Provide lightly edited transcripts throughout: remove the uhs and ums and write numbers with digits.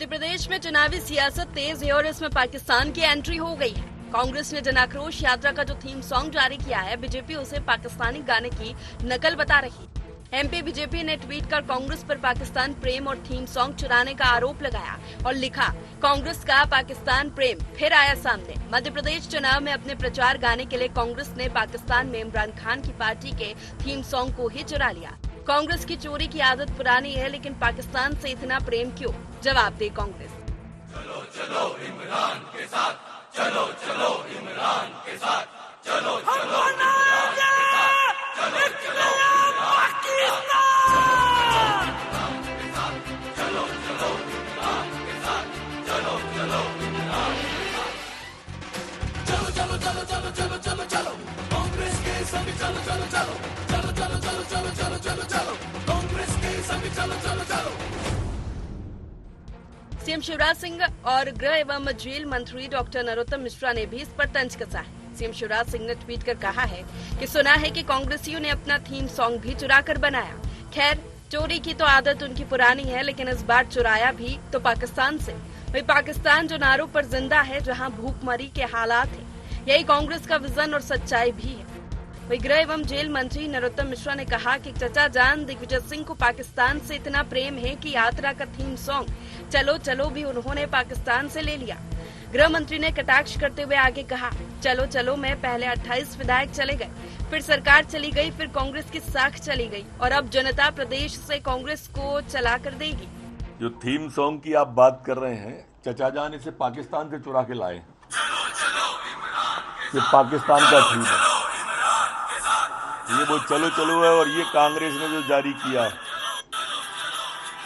मध्य प्रदेश में चुनावी सियासत तेज है और इसमें पाकिस्तान की एंट्री हो गई है। कांग्रेस ने जन आक्रोश यात्रा का जो थीम सॉन्ग जारी किया है, बीजेपी उसे पाकिस्तानी गाने की नकल बता रही है। एमपी बीजेपी ने ट्वीट कर कांग्रेस पर पाकिस्तान प्रेम और थीम सॉन्ग चुराने का आरोप लगाया और लिखा, कांग्रेस का पाकिस्तान प्रेम फिर आया सामने। मध्य प्रदेश चुनाव में अपने प्रचार गाने के लिए कांग्रेस ने पाकिस्तान में इमरान खान की पार्टी के थीम सॉन्ग को ही चुरा लिया। कांग्रेस की चोरी की आदत पुरानी है, लेकिन पाकिस्तान से इतना प्रेम क्यों? जवाब दे कांग्रेस। चलो चलो इमरान के साथ, चलो चलो इमरान के साथ, चलो चलो इमरान के साथ, चलो चलो पाकिस्तान, चलो चलो इमरान के साथ, चलो चलो इमरान के साथ, चलो चलो चलो चलो चलो चलो चलो कांग्रेस के संग चलो चलो चलो चलो चलो चलो चलो चलो चलो चलो कांग्रेस के संग चलो चलो चलो। सीएम शिवराज सिंह और गृह एवं जेल मंत्री डॉक्टर नरोत्तम मिश्रा ने भी इस पर तंज कसा है। सीएम शिवराज सिंह ने ट्वीट कर कहा है कि सुना है कि कांग्रेसियों ने अपना थीम सॉन्ग भी चुरा कर बनाया। खैर, चोरी की तो आदत उनकी पुरानी है, लेकिन इस बार चुराया भी तो पाकिस्तान से। वही पाकिस्तान जो नारों पर जिंदा है, जहां भूखमरी के हालात है। यही कांग्रेस का विजन और सच्चाई भी है। वही गृह एवं जेल मंत्री नरोत्तम मिश्रा ने कहा कि चचा जान दिग्विजय सिंह को पाकिस्तान से इतना प्रेम है कि यात्रा का थीम सॉन्ग चलो चलो भी उन्होंने पाकिस्तान से ले लिया। गृह मंत्री ने कटाक्ष करते हुए आगे कहा, चलो चलो में पहले 28 विधायक चले गए, फिर सरकार चली गई, फिर कांग्रेस की साख चली गई और अब जनता प्रदेश से कांग्रेस को चला कर देगी। जो थीम सॉन्ग की आप बात कर रहे हैं, चचा जान इसे पाकिस्तान से चुरा के लाए। ये पाकिस्तान का थीम है। ये वो चलो चलो है और ये कांग्रेस ने जो जारी किया है,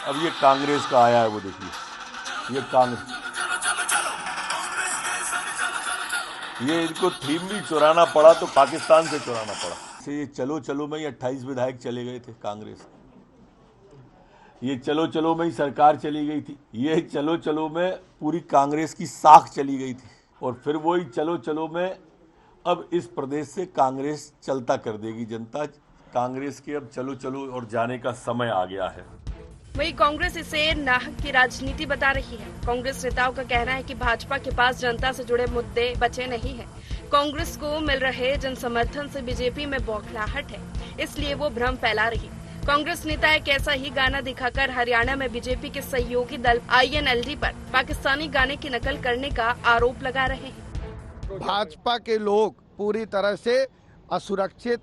अब ये कांग्रेस का आया है। वो देखिए, ये कांग्रेस, ये इनको थीम भी चुराना पड़ा तो पाकिस्तान से चुराना पड़ा। ये चलो चलो में ही 28 विधायक चले गए थे कांग्रेस। ये चलो चलो में ही सरकार चली गई थी। ये चलो चलो में पूरी कांग्रेस की साख चली गई थी और फिर वही चलो चलो में अब इस प्रदेश से कांग्रेस चलता कर देगी। जनता कांग्रेस के अब चलो चलो और जाने का समय आ गया है। वही कांग्रेस इसे नाहक की राजनीति बता रही है। कांग्रेस नेताओं का कहना है कि भाजपा के पास जनता से जुड़े मुद्दे बचे नहीं हैं। कांग्रेस को मिल रहे जन समर्थन से बीजेपी में बौखलाहट है, इसलिए वो भ्रम फैला रही। कांग्रेस नेता एक ऐसा ही गाना दिखाकर हरियाणा में बीजेपी के सहयोगी दल INLD पर पाकिस्तानी गाने की नकल करने का आरोप लगा रहे हैं। भाजपा के लोग पूरी तरह से असुरक्षित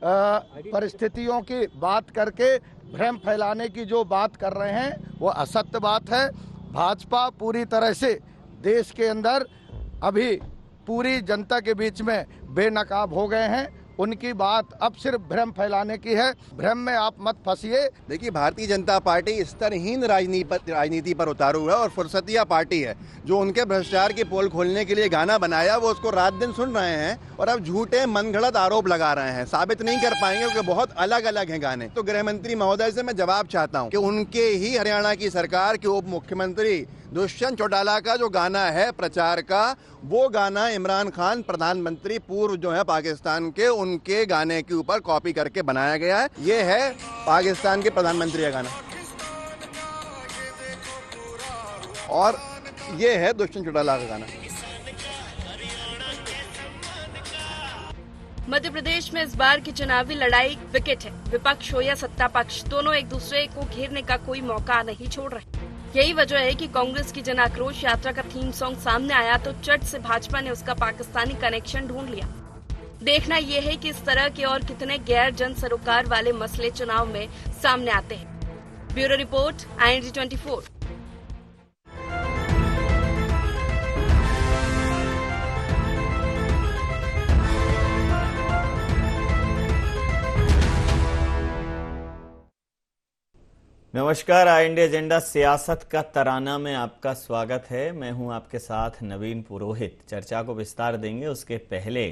परिस्थितियों की बात करके भ्रम फैलाने की जो बात कर रहे हैं वो असत्य बात है। भाजपा पूरी तरह से देश के अंदर अभी पूरी जनता के बीच में बेनकाब हो गए हैं। उनकी बात अब सिर्फ भ्रम फैलाने की है। भ्रम में आप मत फंसिए। देखिए, भारतीय जनता पार्टी स्तरहीन राजनीति पर उतारू है और फुर्सतिया पार्टी है। जो उनके भ्रष्टाचार की पोल खोलने के लिए गाना बनाया, वो उसको रात दिन सुन रहे हैं और अब झूठे मनगढ़ंत आरोप लगा रहे हैं। साबित नहीं कर पाएंगे क्योंकि बहुत अलग अलग हैं गाने। तो गृह मंत्री महोदय से मैं जवाब चाहता हूँ कि उनके ही हरियाणा की सरकार के उप मुख्यमंत्री दुष्यंत चौटाला का जो गाना है प्रचार का, वो गाना इमरान खान प्रधानमंत्री पूर्व जो है पाकिस्तान के, उनके गाने के ऊपर कॉपी करके बनाया गया है। ये है पाकिस्तान के प्रधानमंत्री का गाना और ये है दुष्यंत चौटाला का गाना। मध्य प्रदेश में इस बार की चुनावी लड़ाई विकेट है। विपक्ष हो या सत्ता पक्ष, दोनों एक दूसरे को घेरने का कोई मौका नहीं छोड़ रहे। यही वजह है कि कांग्रेस की जन आक्रोश यात्रा का थीम सॉन्ग सामने आया तो चट से भाजपा ने उसका पाकिस्तानी कनेक्शन ढूंढ लिया। देखना यह है कि इस तरह के और कितने गैर जन सरोकार वाले मसले चुनाव में सामने आते हैं। Bureau report, IND 24। नमस्कार, IND एजेंडा सियासत का तराना में आपका स्वागत है। मैं हूं आपके साथ नवीन पुरोहित। चर्चा को विस्तार देंगे, उसके पहले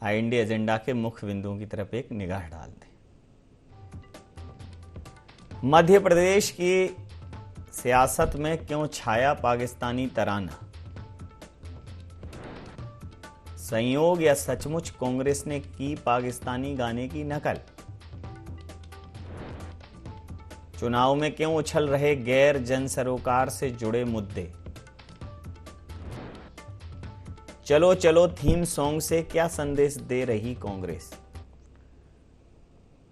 IND एजेंडा के मुख्य बिंदुओं की तरफ एक निगाह डाल दें। मध्य प्रदेश की सियासत में क्यों छाया पाकिस्तानी तराना? संयोग या सचमुच कांग्रेस ने की पाकिस्तानी गाने की नकल? चुनाव में क्यों उछल रहे गैर जन सरोकार से जुड़े मुद्दे? चलो चलो थीम सॉन्ग से क्या संदेश दे रही कांग्रेस?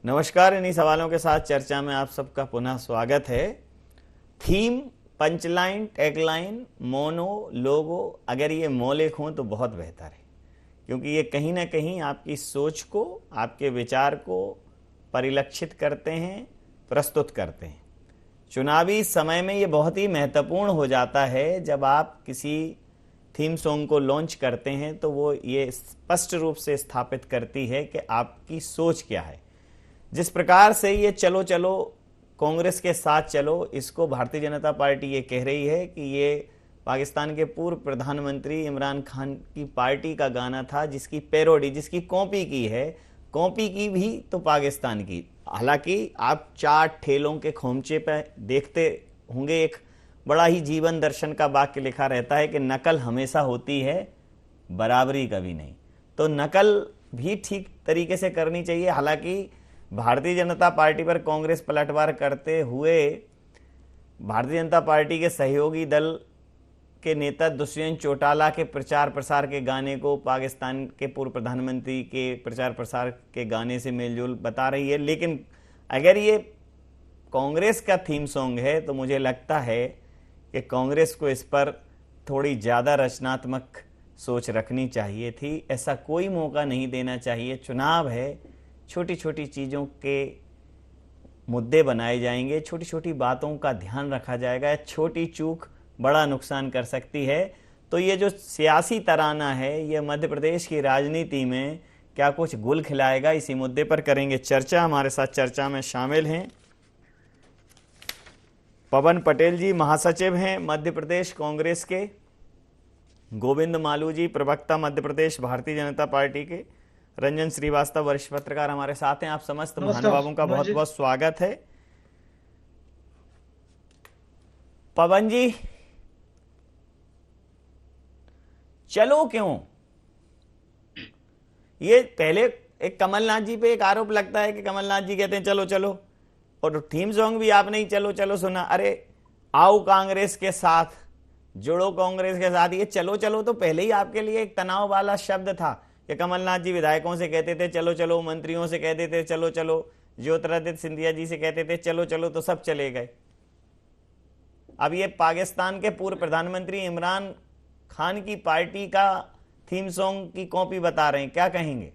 नमस्कार, इन्हीं सवालों के साथ चर्चा में आप सबका पुनः स्वागत है। थीम, पंचलाइन, टैगलाइन, मोनो, लोगो अगर ये मौलिक हों तो बहुत बेहतर है, क्योंकि ये कहीं ना कहीं आपकी सोच को, आपके विचार को परिलक्षित करते हैं, प्रस्तुत करते हैं। चुनावी समय में ये बहुत ही महत्वपूर्ण हो जाता है। जब आप किसी थीम सॉन्ग को लॉन्च करते हैं तो वो ये स्पष्ट रूप से स्थापित करती है कि आपकी सोच क्या है। जिस प्रकार से ये चलो चलो कांग्रेस के साथ चलो, इसको भारतीय जनता पार्टी ये कह रही है कि ये पाकिस्तान के पूर्व प्रधानमंत्री इमरान खान की पार्टी का गाना था, जिसकी पैरोडी, जिसकी कॉपी की है, कॉपी की भी तो पाकिस्तान की। हालांकि आप 4 ठेलों के खोमचे पे देखते होंगे, एक बड़ा ही जीवन दर्शन का वाक्य लिखा रहता है कि नकल हमेशा होती है, बराबरी कभी नहीं। तो नकल भी ठीक तरीके से करनी चाहिए। हालांकि भारतीय जनता पार्टी पर कांग्रेस पलटवार करते हुए भारतीय जनता पार्टी के सहयोगी दल के नेता दुष्यंत चौटाला के प्रचार प्रसार के गाने को पाकिस्तान के पूर्व प्रधानमंत्री के प्रचार प्रसार के गाने से मेलजोल बता रही है। लेकिन अगर ये कांग्रेस का थीम सॉन्ग है तो मुझे लगता है कि कांग्रेस को इस पर थोड़ी ज़्यादा रचनात्मक सोच रखनी चाहिए थी। ऐसा कोई मौका नहीं देना चाहिए। चुनाव है, छोटी छोटी चीज़ों के मुद्दे बनाए जाएंगे, छोटी छोटी बातों का ध्यान रखा जाएगा। छोटी चूक बड़ा नुकसान कर सकती है। तो ये जो सियासी तराना है, ये मध्य प्रदेश की राजनीति में क्या कुछ गुल खिलाएगा, इसी मुद्दे पर करेंगे चर्चा। हमारे साथ चर्चा में शामिल हैं पवन पटेल जी, महासचिव हैं मध्य प्रदेश कांग्रेस के, गोविंद मालू जी, प्रवक्ता मध्य प्रदेश भारतीय जनता पार्टी के, रंजन श्रीवास्तव वरिष्ठ पत्रकार हमारे साथ हैं। आप समस्त महानुभावों का बहुत बहुत स्वागत है। पवन जी, चलो क्यों, ये पहले एक कमलनाथ जी पे एक आरोप लगता है कि कमलनाथ जी कहते हैं चलो चलो, और थीम सॉन्ग भी आपने ही चलो चलो सुना। अरे आओ कांग्रेस के साथ, जुड़ो कांग्रेस के साथ। ये चलो चलो तो पहले ही आपके लिए एक तनाव वाला शब्द था कि कमलनाथ जी विधायकों से कहते थे चलो चलो, मंत्रियों से कहते थे चलो चलो, ज्योतिरादित्य सिंधिया जी से कहते थे चलो चलो, तो सब चले गए। अब ये पाकिस्तान के पूर्व प्रधानमंत्री इमरान खान की पार्टी का थीम सॉन्ग की कॉपी बता रहे हैं, क्या कहेंगे?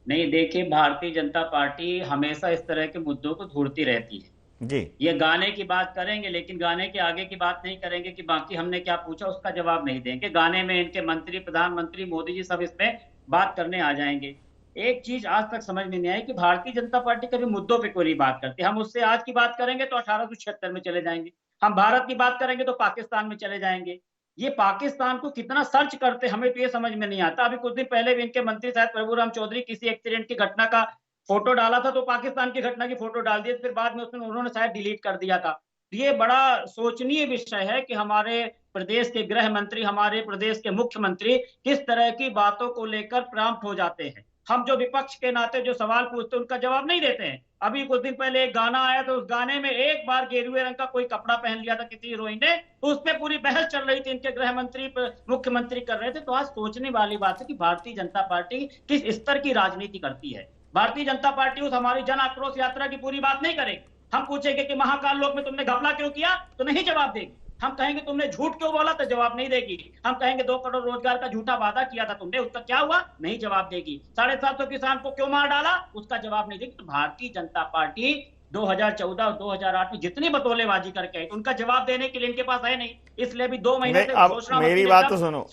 नहीं, देखिए, भारतीय जनता पार्टी हमेशा इस तरह के मुद्दों को ढूंढती रहती है जी। ये गाने की बात करेंगे, लेकिन गाने के आगे की बात नहीं करेंगे कि बाकी हमने क्या पूछा उसका जवाब नहीं देंगे। गाने में इनके मंत्री, प्रधानमंत्री मोदी जी सब इसमें बात करने आ जाएंगे। एक चीज आज तक समझ में नहीं आई कि भारतीय जनता पार्टी कभी मुद्दों पे कोई नहीं बात करती। हम उससे आज की बात करेंगे तो 1876 में चले जाएंगे, हम भारत की बात करेंगे तो पाकिस्तान में चले जाएंगे। ये पाकिस्तान को कितना सर्च करते हमें तो ये समझ में नहीं आता। अभी कुछ दिन पहले भी इनके मंत्री शायद प्रभुराम चौधरी किसी एक्सीडेंट की घटना का फोटो डाला था तो पाकिस्तान की घटना की फोटो डाल दी, फिर बाद में उसमें उन्होंने शायद डिलीट कर दिया था। ये बड़ा सोचनीय विषय है कि हमारे प्रदेश के गृह मंत्री, हमारे प्रदेश के मुख्यमंत्री किस तरह की बातों को लेकर प्रॉम्प्ट हो जाते हैं। हम जो विपक्ष के नाते जो सवाल पूछते हैं उनका जवाब नहीं देते हैं। अभी कुछ दिन पहले एक गाना आया तो उस गाने में एक बार गेरुए रंग का कोई कपड़ा पहन लिया था किसी हीरोइन ने, तो उस पर पूरी बहस चल रही थी, इनके गृह मंत्री मुख्यमंत्री कर रहे थे। तो आज सोचने वाली बात है कि भारतीय जनता पार्टी किस स्तर की राजनीति करती है। भारतीय जनता पार्टी उस हमारी जन आक्रोश यात्रा की पूरी बात नहीं करेगी। हम पूछेंगे कि महाकाल लोक में तुमने घपला क्यों किया, तो नहीं जवाब देगी। हम कहेंगे तुमने झूठ क्यों बोला, तो जवाब नहीं देगी। हम कहेंगे 2 करोड़ रोजगार का झूठा वादा किया था तुमने, उसका क्या हुआ, नहीं जवाब देगी। 750 किसान को क्यों मार डाला, उसका जवाब नहीं देगी। तो भारतीय जनता पार्टी 2014 और 2008 में जितनी बतौलेबाजी करके आई, उनका जवाब देने के लिए इनके पास है नहीं। इसलिए भी 2 महीने से घोषणा, मेरी बात तो सुनो,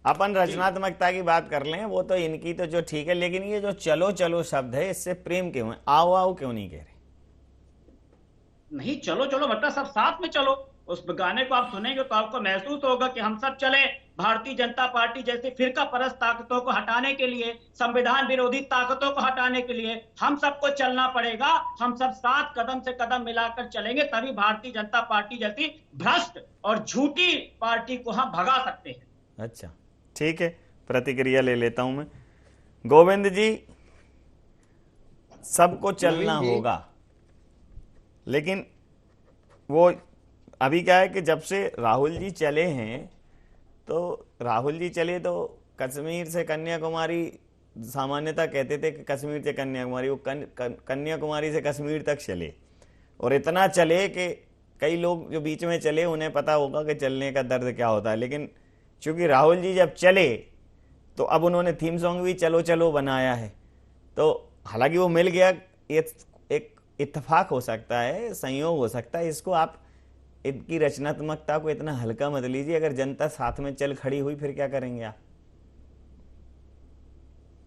अपन रचनात्मकता की बात कर लें, वो तो इनकी तो जो ठीक है, लेकिन ये जो चलो चलो शब्द है इससे प्रेम क्यों है, आओ आओ क्यों नहीं कह रहे? नहीं, चलो चलो मतलब सब साथ में चलो। उस गाने को आप सुनेंगे तो आपको महसूस होगा कि हम सब चले भारतीय जनता पार्टी जैसी फिरका परस्त ताकतों को हटाने के लिए, संविधान विरोधी ताकतों को हटाने के लिए हम सबको चलना पड़ेगा। हम सब साथ कदम से कदम मिलाकर चलेंगे, तभी भारतीय जनता पार्टी जैसी भ्रष्ट और झूठी पार्टी को हम भगा सकते हैं। अच्छा, ठीक है, प्रतिक्रिया ले लेता हूं मैं। गोविंद जी, सबको चलना होगा, लेकिन वो अभी क्या है कि जब से राहुल जी चले हैं, तो राहुल जी चले तो कश्मीर से कन्याकुमारी, सामान्यतः कहते थे कि कश्मीर से कन्याकुमारी, वो कन्याकुमारी से कश्मीर तक चले, और इतना चले कि कई लोग जो बीच में चले उन्हें पता होगा कि चलने का दर्द क्या होता है। लेकिन चूंकि राहुल जी जब चले तो अब उन्होंने थीम सॉन्ग भी चलो चलो बनाया है, तो हालांकि वो मिल गया, ये एक इत्तेफाक हो सकता है, संयोग हो सकता है, इसको आप इनकी रचनात्मकता को इतना हल्का मत लीजिए। अगर जनता साथ में चल खड़ी हुई फिर क्या करेंगे आप?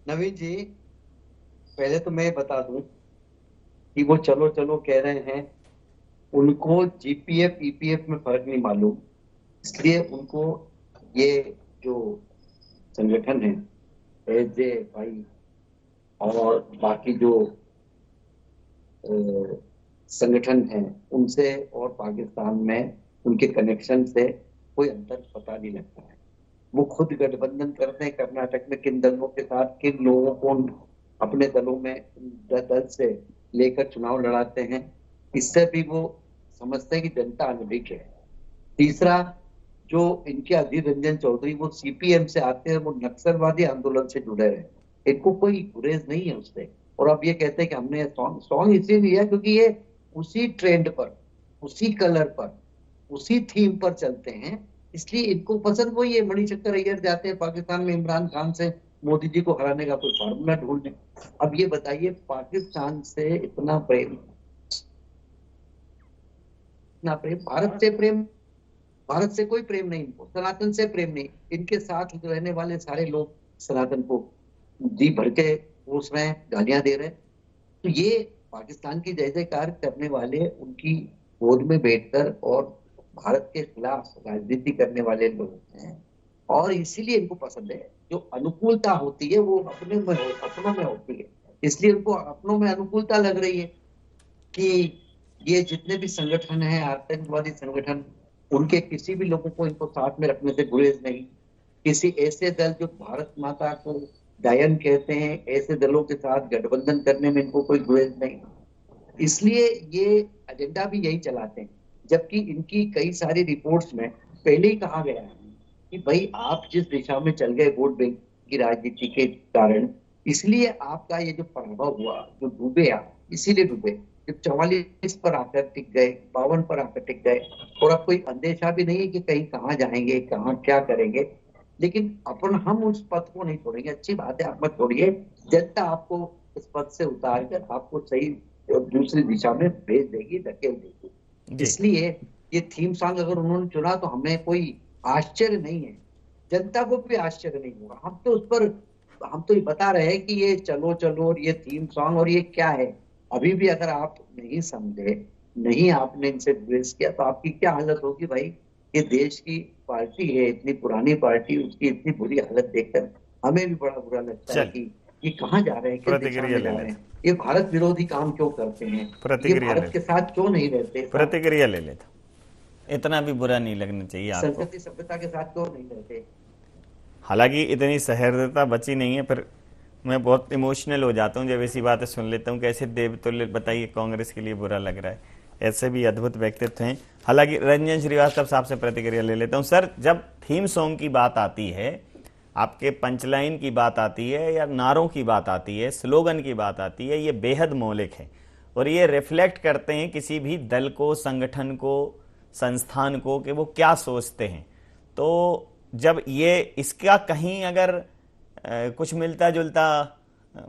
नवीन जी, पहले तो मैं बता दूं कि वो चलो चलो कह रहे हैं, उनको जीपीएफ ईपीएफ में फर्क नहीं मालूम, इसलिए उनको ये जो संगठन है एसजेएफआई और बाकी जो संगठन हैं उनसे और पाकिस्तान में उनके कनेक्शन से कोई अंतर पता नहीं लगता है। वो खुद गठबंधन करते हैं कर्नाटक में, किन दलों के साथ किन लोगों को अपने दलों में दल से लेकर चुनाव लड़ाते हैं, इससे भी वो समझते हैं कि जनता अनभिज्ञ है। तीसरा, जो इनके अधीर रंजन चौधरी वो सीपीएम से आते हैं, वो नक्सलवादी आंदोलन से जुड़े रहे, इनको कोई गुरेज नहीं है उससे। और अब ये कहते हैं कि हमने सॉन्ग इसलिए लिया क्योंकि ये उसी ट्रेंड पर, उसी कलर पर, उसी थीम पर चलते हैं, इसलिए इनको पसंद वही है। मणिशंकर अय्यर जाते हैं पाकिस्तान में इमरान खान से मोदी जी को हराने का कोई फार्मूला ढूंढने। अब ये बताइए, पाकिस्तान से इतना प्रेम, इतना प्रेम, भारत से कोई प्रेम नहीं इनको, सनातन से प्रेम नहीं। इनके साथ रहने वाले सारे लोग सनातन को जी भर के पोस रहे हैं, गालियां दे रहे हैं। तो ये पाकिस्तान की जय जयकार करने वाले, उनकी गोद में बैठकर और भारत के खिलाफ राजनीति करने वाले लोग हैं, और इसीलिए इनको पसंद है। जो अनुकूलता होती है वो अपनों में होती है, इसलिए उनको अपनों में अनुकूलता लग रही है कि ये जितने भी संगठन हैं, आतंकवादी संगठन, उनके किसी भी लोगों को इनको साथ में रखने से गुरेज नहीं। किसी ऐसे दल जो भारत माता को डायन कहते हैं, ऐसे दलों के साथ गठबंधन करने में इनको कोई गुरेज नहीं। इसलिए ये एजेंडा भी यही चलाते हैं, जबकि इनकी कई सारी रिपोर्ट्स में पहले ही कहा गया है कि भाई आप जिस दिशा में चल गए वोट बैंक की राजनीति के कारण, इसलिए आपका ये जो पराभव हुआ, जो डूबे आप, इसीलिए डूबे। जब 44 पर आकर टिक गए, 52 पर आकर टिक गए, और अब कोई अंदेशा भी नहीं है कि कहीं कहाँ जाएंगे, कहाँ क्या करेंगे। लेकिन हम उस पद को नहीं छोड़ेंगे। अच्छी बात है, आप मत छोड़िए, जनता आपको इस पद से उतार कर आपको सही दूसरी दिशा में भेज देगी, धकेल देगी। इसलिए ये थीम सॉन्ग अगर उन्होंने चुना तो हमें कोई आश्चर्य नहीं है, जनता को भी आश्चर्य नहीं होगा। हम तो ये बता रहे हैं कि ये चलो चलो और ये थीम सॉन्ग और ये क्या है। अभी भी अगर आप नहीं समझे, नहीं आपने इनसे ड्रेस किया, तो आपकी क्या हालत होगी भाई। ये देश की पार्टी है, इतनी पुरानी पार्टी, उसकी इतनी बुरी हालत देखकर हमें भी बड़ा बुरा लगता है कि ये कहाँ जा रहे हैं, किस दिशा में जा रहे हैं, ये भारत विरोधी काम क्यों करते हैं, ये भारत के साथ क्यों नहीं रहते। प्रतिक्रिया ले लेता, इतना भी बुरा नहीं लगना चाहिए आपको। संस्कृति सभ्यता के साथ क्यों नहीं रहते। हालांकि इतनी सहृदयता बची नहीं है, फिर मैं बहुत इमोशनल हो जाता हूँ जब ऐसी बातें सुन लेता हूँ। कैसे देवतुल्य, बताइए, कांग्रेस के लिए बुरा लग रहा है। ऐसे भी अद्भुत व्यक्तित्व हैं। हालांकि रंजन श्रीवास्तव साहब से प्रतिक्रिया ले लेता हूँ। सर, जब थीम सॉन्ग की बात आती है, आपके पंचलाइन की बात आती है, या नारों की बात आती है, स्लोगन की बात आती है, ये बेहद मौलिक है और ये रिफ्लेक्ट करते हैं किसी भी दल को, संगठन को, संस्थान को, कि वो क्या सोचते हैं। तो जब ये इसका कहीं अगर कुछ मिलता जुलता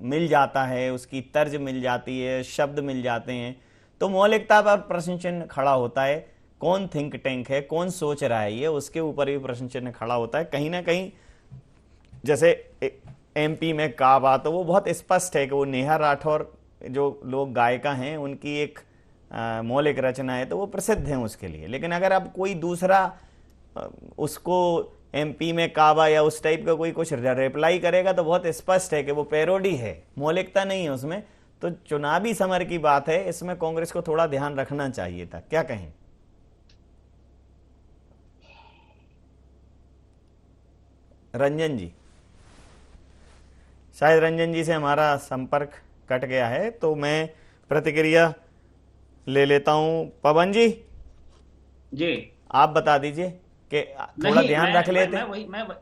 मिल जाता है, उसकी तर्ज मिल जाती है, शब्द मिल जाते हैं, तो मौलिकता पर प्रश्न चिन्ह खड़ा होता है। कौन थिंक टैंक है, कौन सोच रहा है, ये उसके ऊपर भी प्रश्न चिन्ह खड़ा होता है। कहीं ना कहीं जैसे एमपी में का बात, तो वो बहुत स्पष्ट है कि वो नेहा राठौर जो लोग गायिका हैं, उनकी एक मौलिक रचना है, तो वो प्रसिद्ध हैं उसके लिए। लेकिन अगर अब कोई दूसरा उसको एमपी में काबा या उस टाइप का कोई कुछ रिप्लाई करेगा, तो बहुत स्पष्ट है कि वो पैरोडी है, मौलिकता नहीं है उसमें। तो चुनावी समर की बात है, इसमें कांग्रेस को थोड़ा ध्यान रखना चाहिए था। क्या कहें? रंजन जी, शायद रंजन जी से हमारा संपर्क कट गया है, तो मैं प्रतिक्रिया ले लेता हूं। पवन जी जी आप बता दीजिए कि थोड़ा नहीं, ध्यान रख लेते।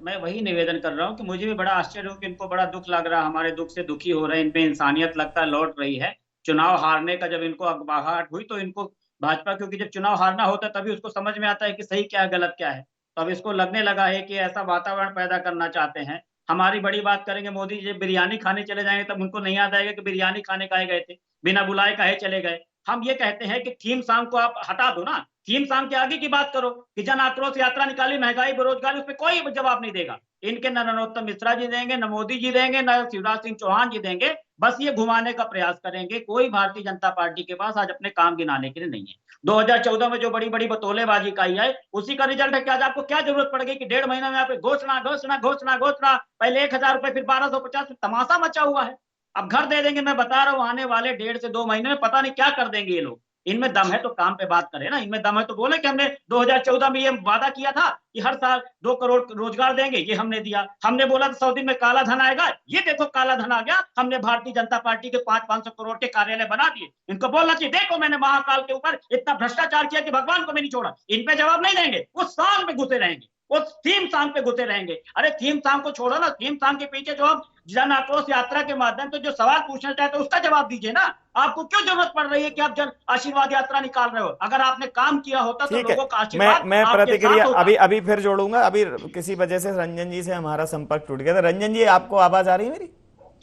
मैं वही निवेदन कर रहा हूँ कि मुझे भी बड़ा आश्चर्य हो कि इनको बड़ा दुख लग रहा है, हमारे दुख से दुखी हो रहे हैं, इनमें इंसानियत लगता है लौट रही है। चुनाव हारने का जब इनको अगबाहट हुई तो इनको भाजपा, क्योंकि जब चुनाव हारना होता है तभी उसको समझ में आता है कि सही क्या है गलत क्या है। तो अब इसको लगने लगा है कि ऐसा वातावरण पैदा करना चाहते हैं। हमारी बड़ी बात करेंगे, मोदी जी बिरयानी खाने चले जाएंगे तब उनको नहीं याद आएगा कि बिरयानी खाने काहे गए थे, बिना बुलाए काहे चले गए। हम ये कहते हैं कि थीम सॉन्ग को आप हटा दो ना, थीम सॉन्ग के आगे की बात करो कि जन आक्रोश यात्रा निकाली, महंगाई बेरोजगारी, उसमें कोई जवाब नहीं देगा। इनके न नरोत्तम मिश्रा जी देंगे, न मोदी जी देंगे, न शिवराज सिंह चौहान जी देंगे। बस ये घुमाने का प्रयास करेंगे। कोई भारतीय जनता पार्टी के पास आज अपने काम गिनाने के लिए नहीं है। 2014 में जो बड़ी बड़ी बतौलेबाजी का आई है उसी का रिजल्ट है कि आज आपको क्या जरूरत पड़ गई कि 1.5 महीना में आप घोषणा घोषणा घोषणा घोषणा, पहले 1,000 रुपए फिर 1250, तमाशा मचा हुआ है। अब घर दे देंगे, मैं बता रहा हूँ आने वाले 1.5 से 2 महीने में पता नहीं क्या कर देंगे ये लोग। इनमें दम है तो काम पे बात करें ना, इनमें दम है तो बोले कि हमने 2014 में ये वादा किया था कि हर साल 2 करोड़ रोजगार देंगे, ये हमने दिया। हमने बोला था 100 दिन में काला धन आएगा, ये देखो काला धन आ गया। हमने भारतीय जनता पार्टी के 500 करोड़ के कार्यालय बना दिए। इनको बोलना चाहिए देखो मैंने महाकाल के ऊपर इतना भ्रष्टाचार किया कि भगवान को मैं नहीं छोड़ा। इन पे जवाब नहीं देंगे, वो सॉन्ग में घुसे रहेंगे, वो थीम सॉन्ग पे घुसे रहेंगे। अरे थीम सॉन्ग को छोड़ो ना, थीम सॉन्ग के पीछे जो हम जन आक्रोश यात्रा के माध्यम से जो सवाल पूछना चाहते हैं उसका जवाब दीजिए ना। आपको क्यों जरूरत पड़ रही है कि आप जन आशीर्वाद यात्रा निकाल रहे हो? अगर आपने काम किया होता तो ठीक है, लोगों का आशीर्वाद मैं आपके प्रतिक्रिया साथ होता। अभी फिर जोड़ूंगा। अभी किसी वजह से रंजन जी से हमारा संपर्क टूट गया था। रंजन जी आपको आवाज आ रही है मेरी?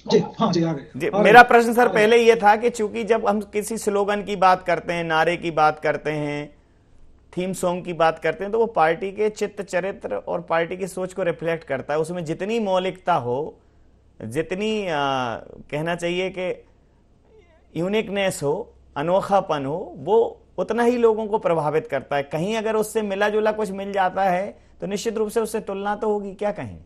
जी हाँ जी, आ गए। जी, मेरा प्रश्न सर पहले ये था कि चूंकि जब हम किसी स्लोगन की बात करते हैं, नारे की बात करते हैं, थीम सॉन्ग की बात करते हैं, तो वो पार्टी के चित्त चरित्र और पार्टी की सोच को रिफ्लेक्ट करता है। उसमें जितनी मौलिकता हो, जितनी कहना चाहिए कि यूनिकनेस हो, अनोखापन हो, वो उतना ही लोगों को प्रभावित करता है। कहीं अगर उससे मिला जुला कुछ मिल जाता है तो निश्चित रूप से उससे तुलना तो होगी। क्या कहें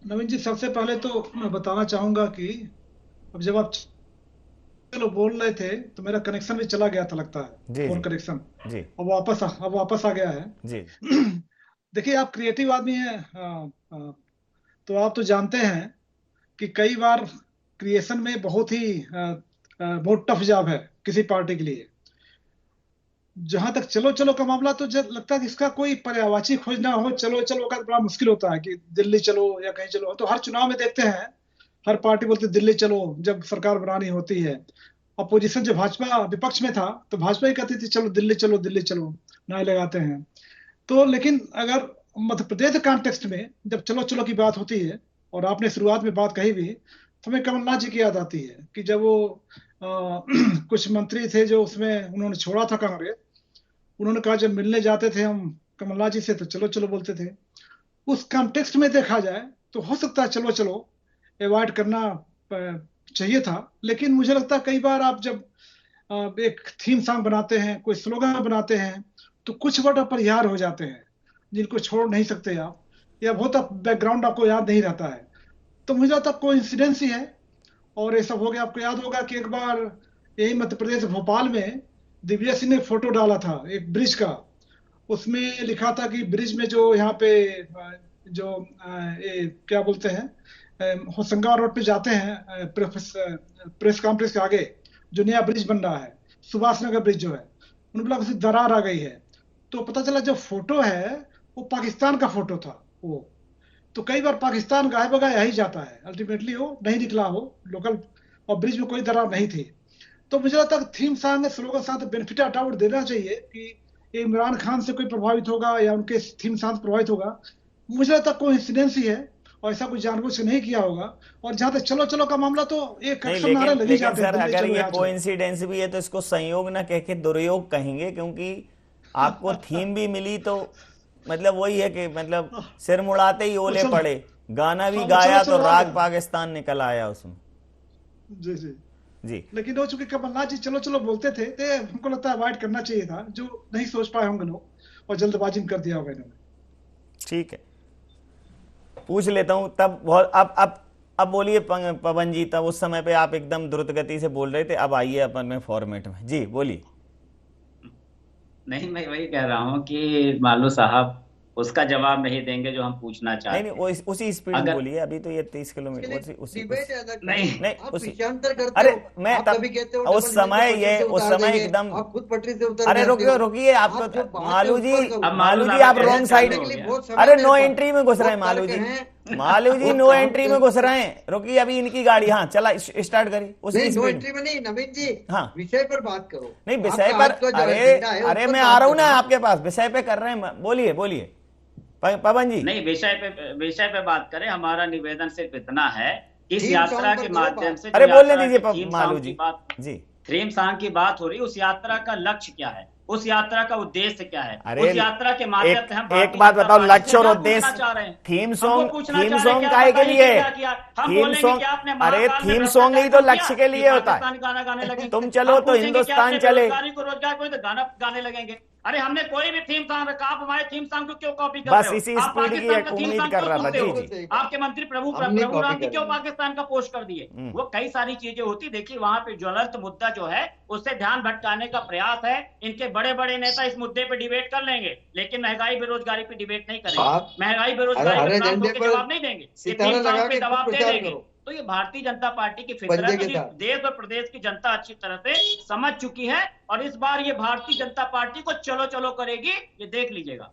नवीन जी? सबसे पहले तो मैं बताना चाहूंगा कि अब जब आप चलो बोल रहे थे तो मेरा कनेक्शन भी चला गया था, लगता है फोन कनेक्शन जी। अब वापस आ गया है जी। देखिए आप क्रिएटिव आदमी हैं, तो आप तो जानते हैं कि कई बार क्रिएशन में बहुत टफ जॉब है किसी पार्टी के लिए। जहां तक चलो चलो का मामला, तो जब लगता है कि इसका कोई पर्यायवाची खोजना हो, चलो चलो का बड़ा मुश्किल होता है कि दिल्ली चलो या कहीं चलो। तो हर चुनाव में देखते हैं हर पार्टी बोलती दिल्ली चलो जब सरकार बनानी होती है। अपोजिशन जब भाजपा विपक्ष में था तो भाजपा ही कहती थी चलो दिल्ली चलो दिल्ली चलो, नारे लगाते हैं। तो लेकिन अगर मध्य प्रदेश कॉन्टेक्स्ट में जब चलो चलो की बात होती है, और आपने शुरुआत में बात कही भी, तो हमें कमलनाथ जी की याद आती है कि जब वो कुछ मंत्री थे जो उसमें उन्होंने छोड़ा था कांग्रेस, उन्होंने कहा जब मिलने जाते थे हम कमलनाथ जी से तो चलो चलो बोलते थे। उस कॉन्टेक्स्ट में देखा जाए तो हो सकता है चलो चलो अवॉइड करना चाहिए था। लेकिन मुझे लगता है कई बार आप जब एक थीम सॉन्ग बनाते हैं, कोई स्लोगन बनाते हैं, तो कुछ वर्ड अपरिहार्य हो जाते हैं जिनको छोड़ नहीं सकते आप, या बहुत बैकग्राउंड आपको याद नहीं रहता है। तो मुझे लगता है कोइंसिडेंस ही है और ये सब हो गया। आपको याद होगा कि एक बार यही मध्य प्रदेश भोपाल में दिव्या सिंह ने फोटो डाला था एक ब्रिज का, उसमें लिखा था कि ब्रिज में जो यहाँ पे जो क्या बोलते हैं होशंगाबाद रोड पे जाते हैं प्रेस कॉम्प्लेक्स के आगे जो नया ब्रिज बन रहा है, सुभाष नगर ब्रिज जो है, उन्होंने बोला कुछ दरार आ गई है। तो पता चला जो फोटो है वो पाकिस्तान का फोटो था वो। तो कई बार पाकिस्तान गाय बगाया ही जाता है, अल्टीमेटली वो नहीं निकला हो लोकल, और ब्रिज में कोई दरार नहीं थी। तो मुझे लगता है थीम सॉन्ग स्लोगन साथ बेनिफिट डाउट देना चाहिए कि इमरान खान से कोई प्रभावित होगा या उनके थीम सॉन्ग प्रभावित होगा। मुझे लगता है कोइंसिडेंस ही है और ऐसा कुछ जानबूझ से नहीं किया होगा। और जहां तक चलो चलो का मामला तो एक अक्सर नारे लगे जाते हैं। अगर ये कोइंसिडेंस भी है तो इसको संयोग ना कह के दुर्योग कहेंगे, क्योंकि आपको थीम भी मिली तो मतलब वही है कि मतलब सिर मुड़ाते ही ओले पड़े, गाना भी गाया तो राग पाकिस्तान निकल आया उसमें। जी जी जी। लेकिन हो चुके कमलनाथ जी चलो चलो बोलते थे तो हमको लगता है अवॉइड करना चाहिए था, जो नहीं सोच पाए होंगे लोग और जल्दबाजी में कर दिया होगा इन्होंने। ठीक है, पूछ लेता हूं तब बहुत। अब बोलिए पवन जी, तब उस समय पे आप एकदम द्रुत गति से बोल रहे थे, अब आइए अपन में फॉर्मेट में। जी बोलिए। नहीं, मैं वही कह रहा हूँ कि मालू साहब उसका जवाब नहीं देंगे जो हम पूछना चाहते नहीं, वो उसी स्पीड में बोलिए। अभी तो ये 30 किलोमीटर नहीं अरे मैं तब उस समय एकदम आप खुद पटरी से उतर अरे रुकिए आप तो मालू जी आप रॉन्ग साइड, अरे नो एंट्री में घुस रहे हैं मालू जी नो एंट्री में घुस रहे हैं। रुकिए अभी इनकी गाड़ी, हाँ चला स्टार्ट करिए उसी नो एंट्री में नहीं नवीन जी, हाँ विषय पर बात करो। नहीं विषय पर, अरे मैं आ रहा हूँ ना आपके पास, विषय पे कर रहे हैं, बोलिए पवन जी। नहीं, विषय पे बात करें। हमारा निवेदन सिर्फ इतना है, इस यात्रा के माध्यम से, अरे बोलने दीजिए मालू जी। थीम सॉन्ग की बात हो रही है, उस यात्रा का लक्ष्य क्या है, उस यात्रा का उद्देश्य क्या है? अरे उस यात्रा के माध्यम से हम एक बात बताओ, लक्ष्य और उद्देश्य। थीम सॉन्ग काहे के लिए? थीम सॉन्ग, अरे थीम सॉन्ग ही तो लक्ष्य के लिए होता है। गाना गाने लगे, तुम चलो तो हिंदुस्तान चले, रोजगार कोई तो गाना गाने लगेंगे। अरे हमने कोई भी थीम सॉन्ग रखा, आप हमारे थीम सॉन्ग को क्यों कॉपी कर रहे हो? बस इसी स्पीड की एक उम्मीद कर रहा था। जी आपके मंत्री प्रभु राम जी क्यों पाकिस्तान का पोस्ट कर दिए? वो कई सारी चीजें होती। देखिए वहां पे ज्वलंत मुद्दा जो है उससे ध्यान भटकाने का प्रयास है। इनके बड़े बड़े नेता इस मुद्दे पे डिबेट कर लेंगे, लेकिन महंगाई बेरोजगारी पे डिबेट नहीं करेंगे। महंगाई बेरोजगारी पे जवाब नहीं देंगे, दबाव दे देंगे। तो ये भारतीय जनता पार्टी की फितरत देश और प्रदेश की जनता अच्छी तरह से समझ चुकी है, और इस बार ये भारतीय जनता पार्टी को चलो चलो करेगी, ये देख लीजिएगा।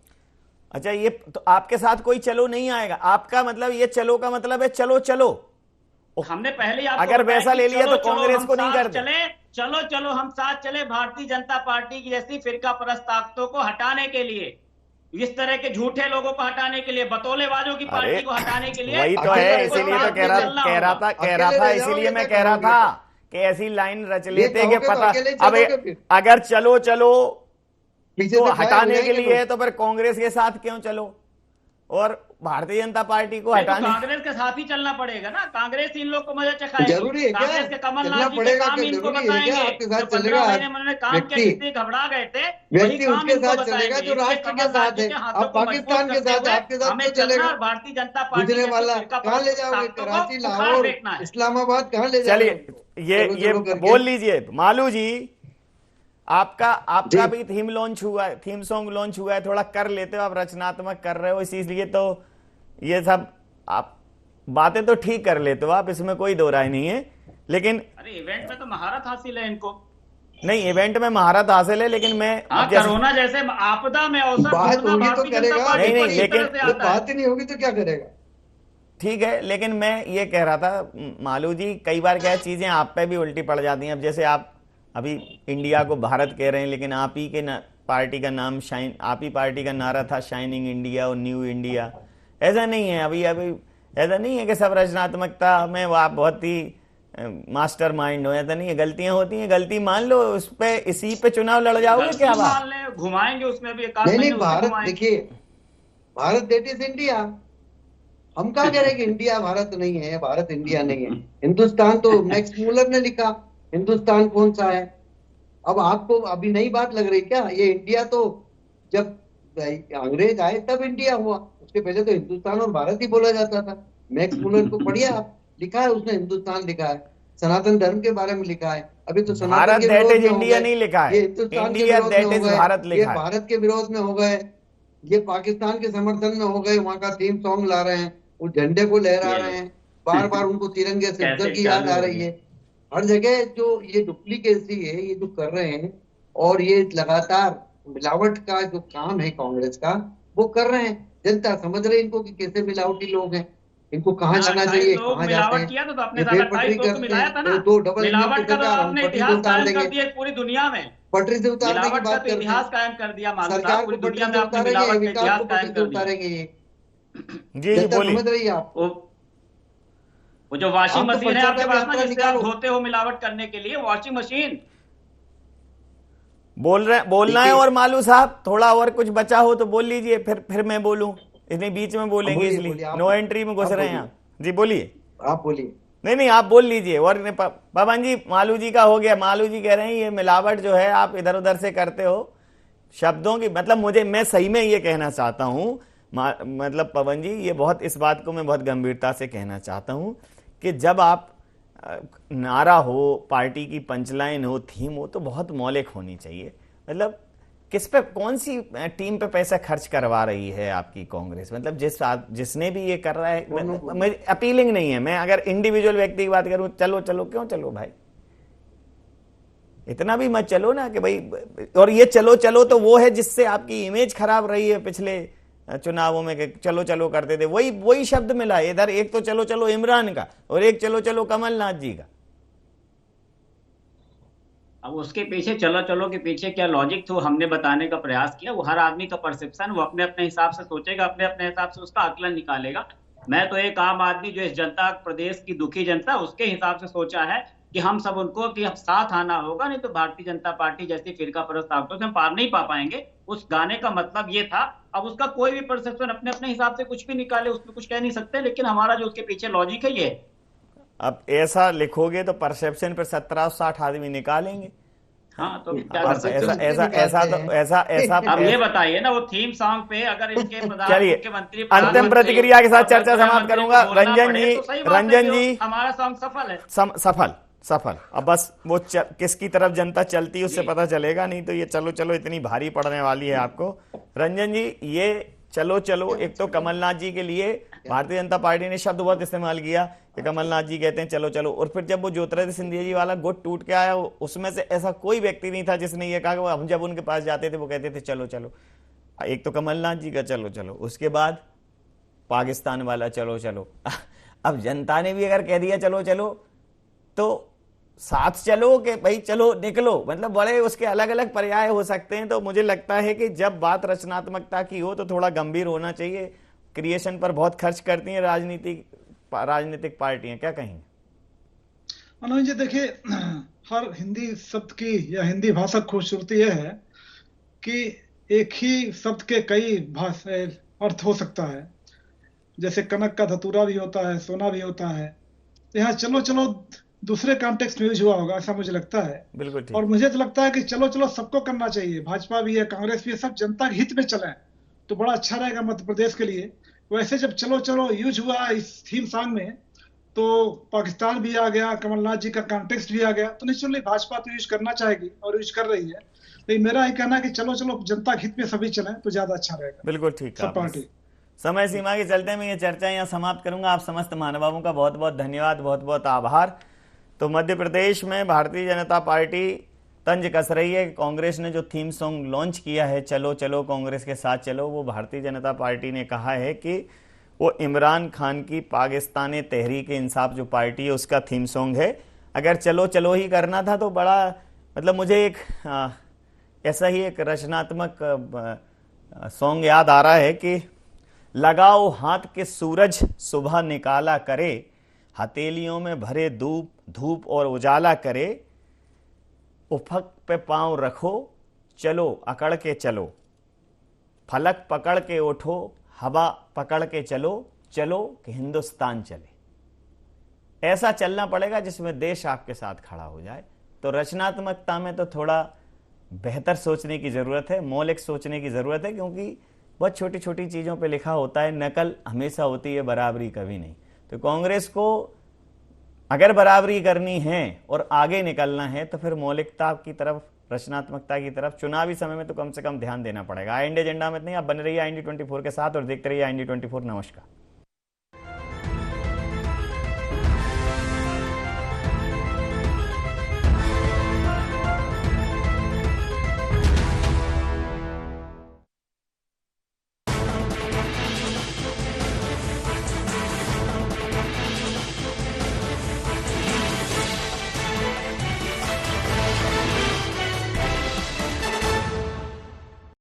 अच्छा, ये तो आपके साथ कोई चलो नहीं आएगा, आपका मतलब ये चलो का मतलब है चलो चलो। हमने पहले अगर वैसा ले लिया तो कांग्रेस को नहीं करते। चलो हम साथ चले भारतीय जनता पार्टी की जैसी फिरका परस्त ताकतों को हटाने के लिए, इस तरह के झूठे लोगों को हटाने के लिए, बतौलेबाजों की पार्टी को हटाने के लिए। वही तो है, इसीलिए तो कह रहा था इसीलिए मैं कह रहा था कि ऐसी लाइन रच लेते कि पता, अब अगर चलो तो हटाने के लिए है तो फिर कांग्रेस के साथ क्यों चलो, और भारतीय जनता पार्टी को हटाने कांग्रेस के साथ ही चलना पड़ेगा ना। कांग्रेस इन लोग को मजा चखाएगी। जरूरी है कांग्रेस के कमलनाथ जी के काम इनको बताएंगे। आपके साथ चलेगा, काम किया, कितने घबरा गए थे, व्यक्ति उसके साथ चलेगा जो राष्ट्र के साथ है। अब पाकिस्तान के साथ आपके साथ तो चलेगा। भारतीय जनता पार्टी वाला कहाँ ले जाओगे? कराची, लाहौर, इस्लामाबाद कहाँ ले जाओगे? चलिए ये बोल लीजिए मालू जी, आपका भी थीम लॉन्च हुआ है, थीम सॉन्ग लॉन्च हुआ है, थोड़ा कर लेते हो, आप रचनात्मक कर रहे हो, इसीलिए तो ये सब आप बातें तो ठीक कर लेते हो आप, इसमें कोई दो राय नहीं है। लेकिन अरे इवेंट में तो महारत हासिल है इनको। नहीं, इवेंट में महारत हासिल है, लेकिन मैं कोरोना जैसे आपदा में अवसर बात होगी तो करेगा, नहीं लेकिन बात नहीं होगी तो क्या करेगा? ठीक है, लेकिन मैं ये कह रहा था मालू जी, कई बार क्या चीजें आप पे भी उल्टी पड़ जाती हैं। अब जैसे आप अभी इंडिया को भारत कह रहे हैं, लेकिन आप ही के पार्टी का नाम आप ही पार्टी का नारा था शाइनिंग इंडिया और न्यू इंडिया। ऐसा नहीं है, अभी ऐसा नहीं है कि सब रचनात्मकता में वो आप बहुत ही मास्टर माइंड हो, ऐसा नहीं है। गलतियां होती हैं, गलती मान लो, उस पे इसी पे चुनाव लड़ जाओगे क्या बात? घुमाएंगे उसमें भी नहीं, भारत देखिए, भारत दैट इज इंडिया। हम कहा कह रहे कि इंडिया भारत नहीं है, भारत इंडिया नहीं है। हिंदुस्तान तो मैक्स मूलर ने लिखा, हिंदुस्तान कौन सा है? अब आपको अभी नई बात लग रही क्या? ये इंडिया तो जब अंग्रेज आए तब इंडिया हुआ, उसके पहले तो हिंदुस्तान और भारत ही बोला जाता था। मैक्स मूलर को पढ़िए, आप लिखा है उसने, हिंदुस्तान लिखा है, सनातन धर्म के बारे में लिखा है। अभी तो भारत दैट इज इंडिया नहीं लिखा है, ये हिंदुस्तान के विरोध में हो गए, ये भारत के विरोध में हो गए, ये पाकिस्तान के समर्थन में हो गए। वहां का थीम सॉन्ग ला रहे हैं, उस झंडे को लहरा रहे हैं, बार बार उनको तिरंगे से उधर की याद आ रही है। हर जगह जो ये डुप्लीकेसी है, ये जो कर रहे हैं, और ये लगातार मिलावट का जो काम है कांग्रेस का, वो कर रहे हैं। जनता समझ रही इनको कि कैसे मिलावटी लोग हैं, इनको कहाँ जाना चाहिए, कहाँ जाते हैं। दो डबल पूरी दुनिया में पटरी से उतारने की बात इतिहास कायम कर दिया, सरकार को पटरी से उतारेंगे, विकास को पटरी से उतारेंगे। ये जी समझ रही है आप? वो जो वॉशिंग मशीन है आपके पास ना, जिससे आप धोते हो मिलावट करने के लिए, वॉशिंग मशीन बोलना है। और मालू साहब, थोड़ा और कुछ बचा हो तो बोल लीजिए, फिर मैं बोलूं, इतने बीच में बोलेंगे, इसलिए नो एंट्री में घुस रहे हैं आप। जी बोलिए, आप बोलिए। नहीं आप बोल लीजिए। और पवन जी, मालू जी का हो गया। मालू जी कह रहे हैं ये मिलावट जो है आप इधर उधर से करते हो शब्दों की, मतलब मैं सही में ये कहना चाहता हूं, मतलब पवन जी, ये बहुत, इस बात को मैं बहुत गंभीरता से कहना चाहता हूं कि जब आप नारा हो, पार्टी की पंचलाइन हो, थीम हो, तो बहुत मौलिक होनी चाहिए। मतलब किस पे, कौन सी टीम पे पैसा खर्च करवा रही है आपकी कांग्रेस? मतलब जिसने भी ये कर रहा है, अपीलिंग नहीं है। मैं अगर इंडिविजुअल व्यक्ति की बात करूं, चलो चलो क्यों चलो भाई, इतना भी मत चलो ना कि भाई। और ये चलो चलो तो वो है जिससे आपकी इमेज खराब रही है पिछले चुनावों में, कि चलो चलो करते थे, वही शब्द मिला इधर। एक तो चलो चलो इमरान का और एक चलो चलो कमलनाथ जी का। अब उसके पीछे, चलो चलो के पीछे क्या लॉजिक था, हमने बताने का प्रयास किया। वो हर आदमी का परसेप्शन, वो अपने अपने हिसाब से सोचेगा, अपने अपने हिसाब से उसका आकलन निकालेगा। मैं तो एक आम आदमी जो इस जनता, प्रदेश की दुखी जनता, उसके हिसाब से सोचा है कि हम सब उनको कि अब साथ आना होगा, नहीं तो भारतीय जनता पार्टी जैसी फिरका परस्त ताकतों से हम पार नहीं पा पाएंगे। उस गाने का मतलब ये था। अब उसका कोई भी परसेप्शन अपने अपने हिसाब से कुछ भी निकाले, उसमें कुछ कह नहीं सकते, लेकिन हमारा जो उसके पीछे लॉजिक है ये। अब ऐसा लिखोगे तो परसेप्शन पर 1760 आदमी निकालेंगे। हाँ, तो क्या कर सकते हैं? ऐसा अब ये बताइए ना, वो थीम सॉन्ग पे अगर इनके मुख्यमंत्री अंतिम प्रतिक्रिया के साथ चर्चा समाप्त करूंगा। रंजन जी हमारा सॉन्ग सफल है। सफल। अब बस वो किसकी तरफ जनता चलती है उससे पता चलेगा, नहीं तो ये चलो चलो इतनी भारी पड़ने वाली है आपको। रंजन जी, ये चलो चलो, एक तो कमलनाथ जी के लिए भारतीय जनता पार्टी ने शब्द बहुत इस्तेमाल किया कि कमलनाथ जी कहते हैं चलो चलो, और फिर जब वो ज्योतिरादित्य सिंधिया जी वाला गुट टूट के आया, उसमें से ऐसा कोई व्यक्ति नहीं था जिसने ये कहा कि हम जब उनके पास जाते थे वो कहते थे चलो चलो। एक तो कमलनाथ जी का चलो चलो, उसके बाद पाकिस्तान वाला चलो चलो। अब जनता ने भी अगर कह दिया चलो चलो तो साथ चलो कि भाई चलो निकलो, मतलब बड़े उसके अलग अलग पर्याय हो सकते हैं। तो मुझे लगता है कि जब बात रचनात्मकता की हो तो थोड़ा गंभीर होना चाहिए। क्रिएशन पर बहुत खर्च करती हैं राजनीतिक पार्टियां, क्या कहेंगे? मनोज जी, देखिए, हर हिंदी शब्द की या हिंदी भाषा खूबसूरती यह है कि एक ही शब्द के कई अर्थ हो सकता है। जैसे कनक का धतूरा भी होता है, सोना भी होता है। यहाँ चलो चलो दूसरे कॉन्टेक्स्ट में यूज हुआ होगा, ऐसा मुझे लगता है। बिल्कुल ठीक। और मुझे तो लगता है कि चलो चलो सबको करना चाहिए, भाजपा भी है, कांग्रेस भी है, सब जनता के हित में चले तो बड़ा अच्छा रहेगा मध्य प्रदेश के लिए। वैसे जब चलो चलो यूज हुआ इस थीम सॉन्ग में, तो पाकिस्तान भी आ गया, कमलनाथ जी का कॉन्टेक्स्ट भी आ गया, तो निश्चित भाजपा तो यूज करना चाहेगी और यूज कर रही है। लेकिन मेरा ये कहना है कि चलो चलो जनता के हित में सभी चले तो ज्यादा अच्छा रहेगा। बिल्कुल ठीक। सब पार्टी समय सीमा के चलते मैं ये चर्चा यहाँ समाप्त करूंगा। आप समस्त महानुभावों का बहुत बहुत धन्यवाद, बहुत बहुत आभार। तो मध्य प्रदेश में भारतीय जनता पार्टी तंज कस रही है। कांग्रेस ने जो थीम सॉन्ग लॉन्च किया है, चलो चलो कांग्रेस के साथ चलो, वो भारतीय जनता पार्टी ने कहा है कि वो इमरान खान की पाकिस्तानी तहरीक इंसाफ जो पार्टी है उसका थीम सॉन्ग है। अगर चलो चलो ही करना था तो बड़ा, मतलब मुझे एक ऐसा ही एक रचनात्मक सॉन्ग याद आ रहा है कि लगाओ हाथ के सूरज सुबह निकाला करे, हथेलियों में भरे धूप और उजाला करे, उफक पे पांव रखो, चलो अकड़ के चलो, फलक पकड़ के उठो, हवा पकड़ के चलो, चलो कि हिंदुस्तान चले। ऐसा चलना पड़ेगा जिसमें देश आपके साथ खड़ा हो जाए। तो रचनात्मकता में तो थोड़ा बेहतर सोचने की जरूरत है, मौलिक सोचने की जरूरत है, क्योंकि बहुत छोटी छोटी चीजों पे लिखा होता है, नकल हमेशा होती है, बराबरी कभी नहीं। तो कांग्रेस को अगर बराबरी करनी है और आगे निकलना है तो फिर मौलिकता की तरफ, रचनात्मकता की तरफ चुनावी समय में तो कम से कम ध्यान देना पड़ेगा। इंडिया एजेंडा में नहीं, आप बने रहिए IND24 के साथ और देखते रहिए IND24। नमस्कार।